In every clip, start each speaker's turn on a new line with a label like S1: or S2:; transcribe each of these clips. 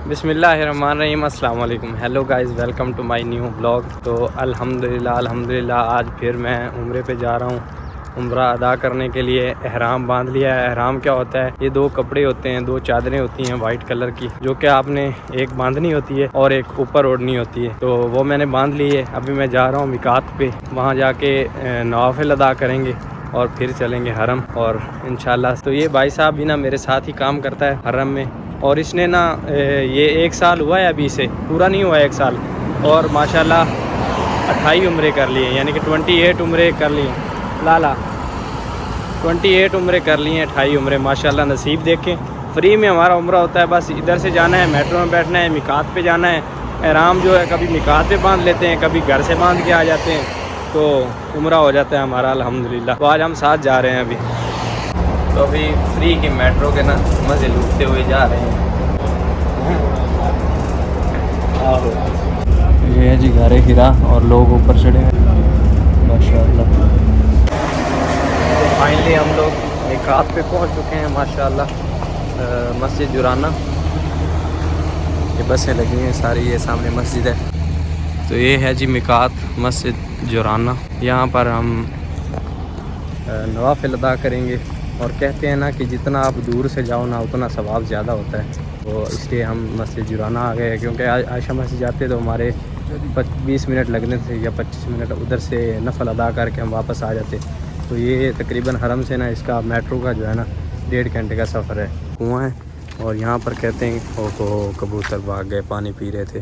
S1: बिस्मिल्लाहिर्रहमानिर्रहीम, अस्सलाम वालेकुम। Hello guys, welcome to my new blog. तो अल्हम्दुलिल्लाह आज फिर मैं उम्रे पे जा रहा हूँ। उम्रा अदा करने के लिए एहराम बांध लिया है। एहराम क्या होता है? ये दो कपड़े होते हैं, दो चादरें होती हैं वाइट कलर की, जो कि आपने एक बांधनी होती है और एक ऊपर ओढ़नी होती है। तो वो मैंने बांध ली है। अभी मैं जा रहा हूँ मिकात पे, वहाँ जाके नवाफिल अदा करेंगे और फिर चलेंगे हरम और इंशाल्लाह। तो ये भाई साहब भी ना मेरे साथ ही काम करता है हरम में, और इसने ना ये 1 साल हुआ है, अभी से पूरा नहीं हुआ है 1 साल, और माशाल्लाह 28 उम्रे कर लिए, यानी कि 28 उम्रे कर लिए। लाला 28 उम्रे कर लिए, 28 उम्रे माशाल्लाह। नसीब देखें, फ्री में हमारा उम्रा होता है। बस इधर से जाना है, मेट्रो में बैठना है, मिकात पे जाना है। एहराम जो है कभी मिकात पे बांध लेते हैं, कभी घर से बांध के आ जाते हैं, तो उम्रा हो जाता है हमारा अल्हम्दुलिल्लाह। तो आज हम साथ जा रहे हैं अभी। तो अभी फ्री की मेट्रो के ना मज़े लूटते हुए जा रहे हैं। ये है जी गारे हिरा और लोग ऊपर चढ़े हैं माशाल्लाह। तो फाइनली हम लोग मिकात पे पहुंच चुके हैं माशाल्लाह। मस्जिद जुराना, ये बसें लगी हैं सारी, ये सामने मस्जिद है। तो ये है जी मिकात मस्जिद जुराना। यहाँ पर हम नवाफिल अदा करेंगे, और कहते हैं ना कि जितना आप दूर से जाओ ना उतना सवाब ज़्यादा होता है। तो इसलिए हम मस्जिद जुराना आ गए, क्योंकि आयशा मस्जिद जाते तो हमारे 20 मिनट लगने थे या 25 मिनट, उधर से नफल अदा करके हम वापस आ जाते। तो ये तकरीबन हरम से ना इसका मेट्रो का जो है ना 1.5 घंटे का सफ़र है। कुआँ है, और यहाँ पर कहते हैं ओहो कबूतर भाग गए, पानी पी रहे थे।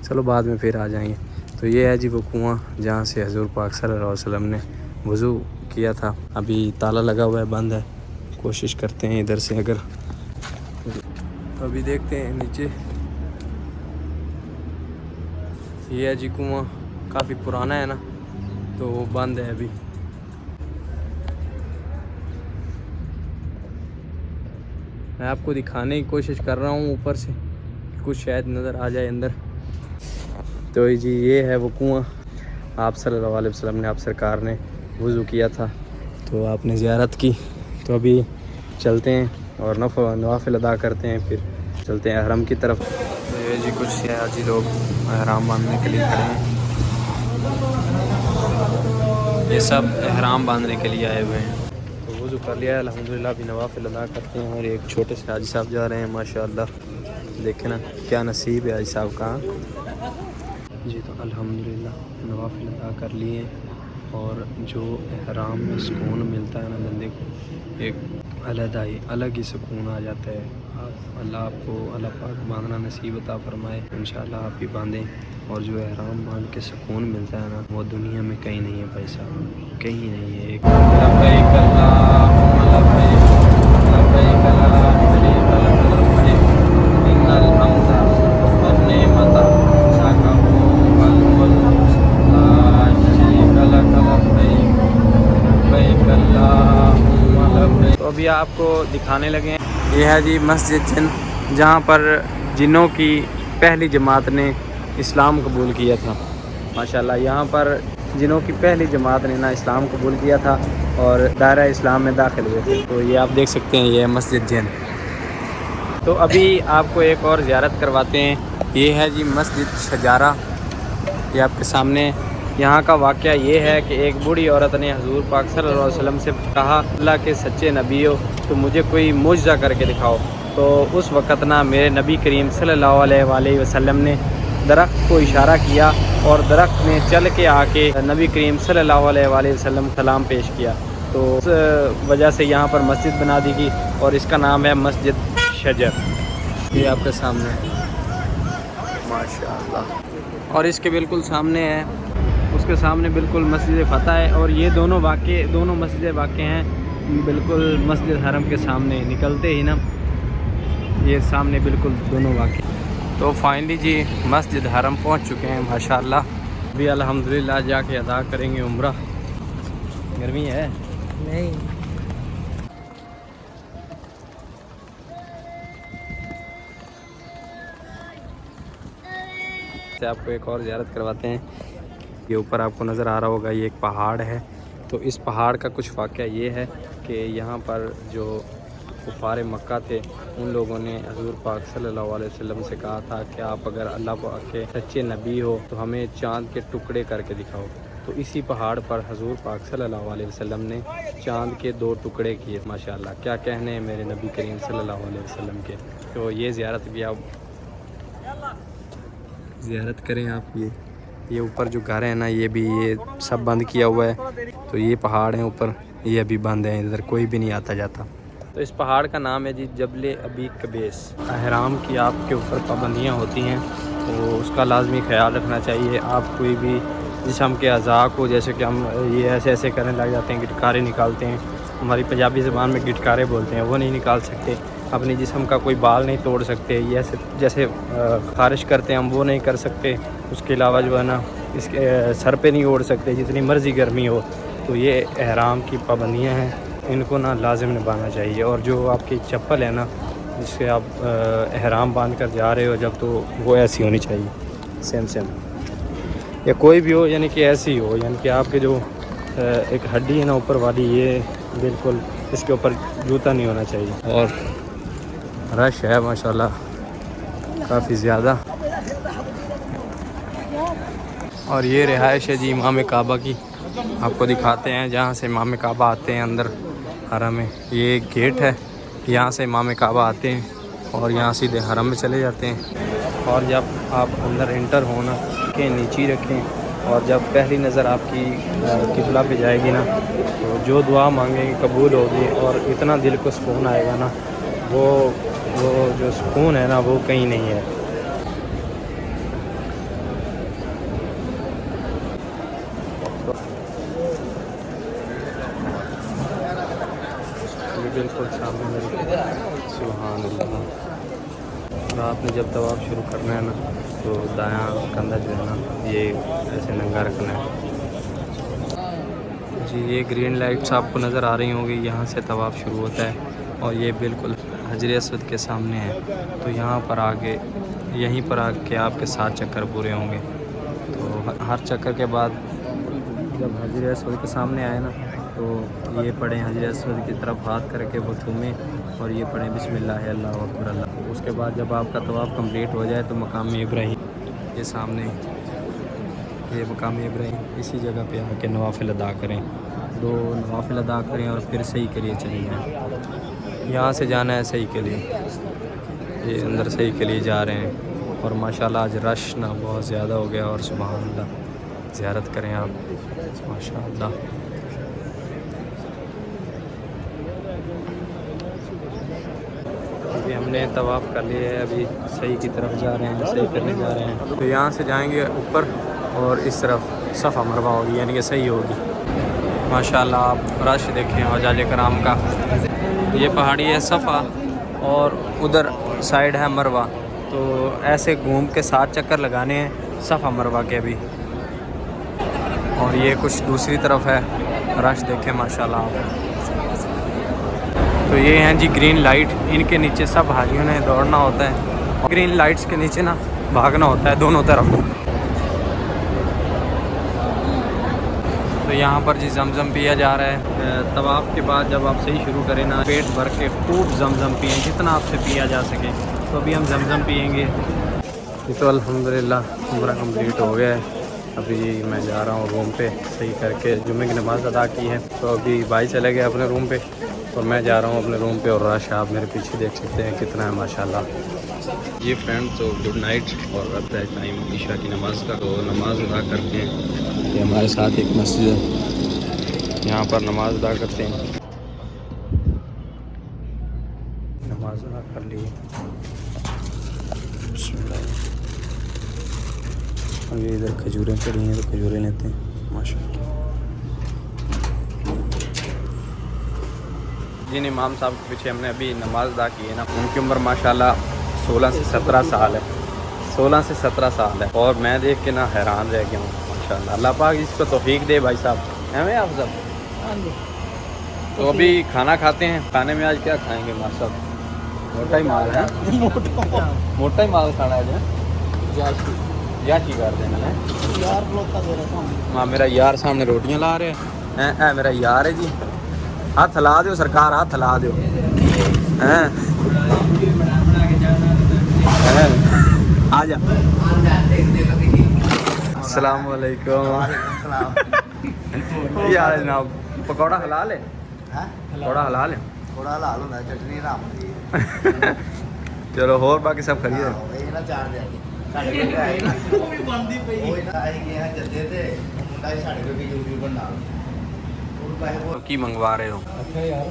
S1: चलो बाद में फिर आ जाएंगे। तो ये है जी वो कुआँ जहाँ से हजूर पाक सल्लल्लाहु अलैहि वसल्लम ने वज़ू किया था। अभी ताला लगा हुआ है, बंद है। कोशिश करते हैं इधर से, अगर तो अभी देखते हैं नीचे। ये है जी कुआँ, काफ़ी पुराना है ना, तो वो बंद है अभी। मैं आपको दिखाने की कोशिश कर रहा हूँ ऊपर से, कुछ शायद नज़र आ जाए अंदर। तो जी ये है वो कुआँ, आप सल्लल्लाहु अलैहि वसल्लम ने, आप सरकार ने वज़ू किया था, तो आपने ज़ियारत की। तो अभी चलते हैं और नवाफिल अदा करते हैं, फिर चलते हैं हरम की तरफ। तो ये जी कुछ सियासी लोग एहराम बांधने के लिए खड़े हैं। ये सब एहराम बांधने के लिए आए हुए हैं। तो वज़ू कर लिया है अल्हम्दुलिल्लाह, अभी नवाफिल अदा करते हैं। और एक छोटे से हाजी साहब जा रहे हैं माशाअल्लाह। देखें ना क्या नसीब है हाजी साहब का जी। तो अल्हम्दुलिल्लाह नवाफिल अदा कर लिए, और जो एहराम में सुकून मिलता है ना बंदे को, एक अलग ही सुकून आ जाता है। आप अल्लाह पाक बांधना नसीब अता फरमाए। इंशाल्लाह आप भी बांधें, और जो एहराम बांध के सुकून मिलता है ना, वो दुनिया में कहीं नहीं है भाई साहब, कहीं नहीं है। लब्बैक अल्लाहुम्मा लब्बैक, लब्बैक ला शरीका लक लब्बैक, इन्नल हम्दा वन निअमता लक वल मुल्क ला शरीका लक लब्बैक, लब्बैक अल्लाहुम्मा लब्बैक। तो अभी आपको दिखाने लगे हैं, ये है जी मस्जिद जिन, जहाँ पर जिन्नों की पहली जमात ने इस्लाम कबूल किया था माशाल्लाह। यहाँ पर जिन्हों की पहली जमात ने ना इस्लाम कबूल किया था और दायरा इस्लाम में दाखिल हुए थे। तो ये आप देख सकते हैं, ये है मस्जिद जिन। तो अभी आपको एक और ज़ियारत करवाते हैं। ये है जी मस्जिद शजारा, ये आपके सामने। यहाँ का वाक़या ये है कि एक बूढ़ी औरत ने हजूर पाक सल्लल्लाहु अलैहि वसल्लम से कहा, अल्लाह के सच्चे नबी हो, तो मुझे कोई मुजज़ा करके दिखाओ। तो उस वक़्त ना मेरे नबी करीम सल्लल्लाहु अलैहि वसल्लम ने दरख्त को इशारा किया, और दरख्त ने चल के आके नबी करीम सल्लल्लाहु अलैहि वसल्लम सलाम पेश किया। तो उस वजह से यहाँ पर मस्जिद बना दी गई, और इसका नाम है मस्जिद शजर। ये आपके सामने माशाअल्लाह। और इसके बिल्कुल सामने है, उसके सामने बिल्कुल मस्जिद फ़तह है। और ये दोनों मस्जिदें वाक़ हैं बिल्कुल मस्जिद हरम के सामने। निकलते ही ना ये सामने बिल्कुल दोनों वाक़। तो फाइनली जी मस्जिद हरम पहुंच चुके हैं माशाअल्लाह। अभी अल्हम्दुलिल्लाह जाके अदा करेंगे उम्रा। गर्मी है नहीं, से आपको एक और ज़ियारत करवाते हैं। ये ऊपर आपको नज़र आ रहा होगा, ये एक पहाड़ है। तो इस पहाड़ का कुछ वाक़या ये है कि यहाँ पर जो कुफ़ार मक्का थे, उन लोगों ने हजूर पाक सल्लल्लाहु अलैहि वसल्लम से कहा था कि आप अगर अल्लाह पाक के सच्चे नबी हो तो हमें चाँद के टुकड़े करके दिखाओ। तो इसी पहाड़ पर हजूर पाक सल्लल्लाहु अलैहि वसल्लम ने चाँद के 2 टुकड़े किए। माशाल्लाह, क्या कहने हैं मेरे नबी करीम सल्लल्लाहु अलैहि वसल्लम के। तो ये ज़ियारत भी आप ज़ियारत करें आप। ये ऊपर जो घर है ना, ये भी ये सब बंद किया हुआ है। तो ये पहाड़ हैं ऊपर, ये अभी बंद है, इधर कोई भी नहीं आता जाता। तो इस पहाड़ का नाम है जी जबल अबी कबीस। अहराम की आपके ऊपर पाबंदियाँ होती हैं, तो उसका लाजमी ख्याल रखना चाहिए। आप कोई भी जिस्म के अज़ा को, जैसे कि हम ये ऐसे ऐसे करने लग जाते हैं, गिटकारे निकालते हैं, हमारी पंजाबी ज़बान में गिटकारे बोलते हैं, वो नहीं निकाल सकते। अपने जिस्म का कोई बाल नहीं तोड़ सकते, ये ऐसे जैसे ख़ारिश करते हैं हम, वो नहीं कर सकते। उसके अलावा जो है ना, इसके सर पे नहीं ओढ़ सकते जितनी मर्ज़ी गर्मी हो। तो ये एहराम की पाबंदियाँ हैं, इनको ना लाजिम निभाना चाहिए। और जो आपकी चप्पल है ना, जिससे आप एहराम बांध कर जा रहे हो जब, तो वो ऐसी होनी चाहिए, सेम या कोई भी हो, यानी कि ऐसी हो, यानी कि आपके जो एक हड्डी है ना ऊपर वाली, ये बिल्कुल इसके ऊपर जूता नहीं होना चाहिए। और रश है माशाल्लाह काफ़ी ज़्यादा। और ये रिहाइश है जी इमाम काबा की, आपको दिखाते हैं जहाँ से इमाम काबा आते हैं अंदर हरम में। ये गेट है, यहाँ से इमाम काबा आते हैं और यहाँ सीधे हरम में चले जाते हैं। और जब आप अंदर इंटर होना के नीचे रखें, और जब पहली नज़र आपकी किबला पे जाएगी ना, तो जो दुआ मांगेंगे कबूल होगी। और इतना दिल को सुकून आएगा ना, वो जो सुकून है ना, वो कहीं नहीं है। बिल्कुल सामने मेरे, सुभान अल्लाह। और आपने जब तवाफ़ शुरू करना है ना, तो दायां कंधा जो है ना, ये ऐसे नंगा रखना है जी। ये ग्रीन लाइट्स आपको नज़र आ रही होंगी, यहाँ से तवाफ़ शुरू होता है और ये बिल्कुल हजर अस्वद के सामने है। तो यहाँ पर आके, यहीं पर आके आपके 7 चक्कर पूरे होंगे। तो हर चक्कर के बाद जब हजर अस्वद के सामने आए ना, तो ये पढ़ें हजर अस्वद की तरफ हाथ करके वो चूमें, और ये पढ़ें बिस्मिल्लाह अल्लाहु अकबर अल्लाह। उसके बाद जब आपका तवाफ़ कंप्लीट हो जाए, तो मकाम इब्राहीम, ये सामने ये मकाम इब्राहीम, इसी जगह पे आके नवाफिल अदा करें, 2 नवाफिल अदा करें और फिर सही के लिए चले जाएँ। यहाँ से जाना है सही के लिए, ये अंदर सही के लिए जा रहे हैं। और माशाल्लाह आज रश ना बहुत ज़्यादा हो गया। और सुभान अल्लाह, ज़ियारत करें आप माशाल्लाह। अभी हमने तवाफ़ कर लिया है, अभी सही की तरफ जा रहे हैं, सही करने जा रहे हैं। तो यहाँ से जाएंगे ऊपर और इस तरफ सफ़ा मरवा होगी, यानी कि सही होगी। माशाल्लाह आप रश देखें हजाज कराम का। ये पहाड़ी है सफ़ा और उधर साइड है मरवा, तो ऐसे घूम के 7 चक्कर लगाने हैं सफ़ा मरवा के भी। और ये कुछ दूसरी तरफ है, रश देखें माशाल्लाह आप। तो ये हैं जी ग्रीन लाइट, इनके नीचे सब हाजियों ने दौड़ना होता है। ग्रीन लाइट्स के नीचे ना भागना होता है दोनों तरफ। तो यहाँ पर जी जमजम पिया जा रहा है। तवाफ़ के बाद जब आप सही शुरू करें ना, पेट भर के खूब जमजम पिएँ, जितना आपसे पिया जा सके। तो अभी हम जमजम पिएंगे। तो अल्हम्दुलिल्लाह उम्रा कंप्लीट हो गया है। अभी मैं जा रहा हूँ रूम पे, सही करके जुम्मे की नमाज़ अदा की है। तो अभी भाई चले गए अपने रूम पे और मैं जा रहा हूँ अपने रूम पे। और रश आप मेरे पीछे देख सकते हैं कितना है माशाल्लाह। ये फ्रेंड तो गुड नाइट, और अब है टाइम ईशा की नमाज़ का। तो नमाज़ अदा करते हैं, ये हमारे साथ एक मस्जिद है, यहाँ पर नमाज़ अदा करते हैं। नमाज़ अदा कर ली, और ये इधर खजूरें पड़ी हैं, तो खजूरें लेते हैं माशाल्लाह। जिन इमाम साहब के पीछे हमने अभी नमाज़ अदा की है ना, उनकी उम्र माशाल्लाह 16 से 17 साल है, 16 से 17 साल है। और मैं देख के ना हैरान रह गया हूँ माशाल्लाह। अल्लाह पाक इसको तौफीक दे भाई साहब, हैं आप सब। तो अभी खाना खाते हैं। खाने में आज क्या खाएँगे मार साहब? मोटा ही माल है, मोटा ही माल खाना है। या की कर देना है यार, हाँ मेरा यार सामने रोटियां ला रहे हैं। मेरा यार है जी, हाथ हिला दो सरकार, हाथ हिला दो। हैं आजा। अस्सलाम वालेकुम। यार जनाब पकौड़ा हलाल है? पकौड़ा हलाल है?
S2: थोड़ा लाल होता है, चटनी राम दी।
S1: चलो और बाकी सब खरीद
S2: ਇਹ ਨਾ ਚਾਰ ਦੇ ਸਾਡੇ ਕੋਲ ਆਏ ਨਾ ਉਹ ਵੀ ਬਣਦੀ ਪਈ ਉਹ ਨਾ ਆਏ ਗਏ ਆ ਜੱਦੇ ਤੇ ਮੁੰਡਾ ਹੀ ਸਾਡੇ ਕੋਲ ਵੀ ਯੂਟਿਊਬਰ ਨਾਲ ਉਹ ਪੈਸੇ ਬਹੁਤ
S1: की मंगवा रहे हो?
S2: ਅੱਛਾ ਯਾਰ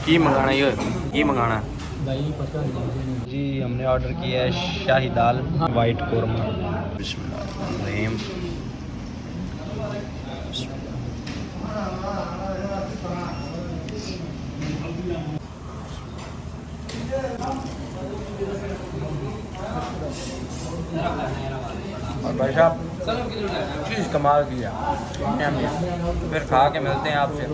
S1: की मंगाना ये की मंगाना
S2: भाई पता नहीं
S1: जी? हमने ऑर्डर किया है शाही दाल वाइट कोरमा। बिस्मिल्लाहिर्रहमानिर्रहीम। और भाई साहब चीज़ कमाल किया। फिर खा के मिलते हैं आपसे।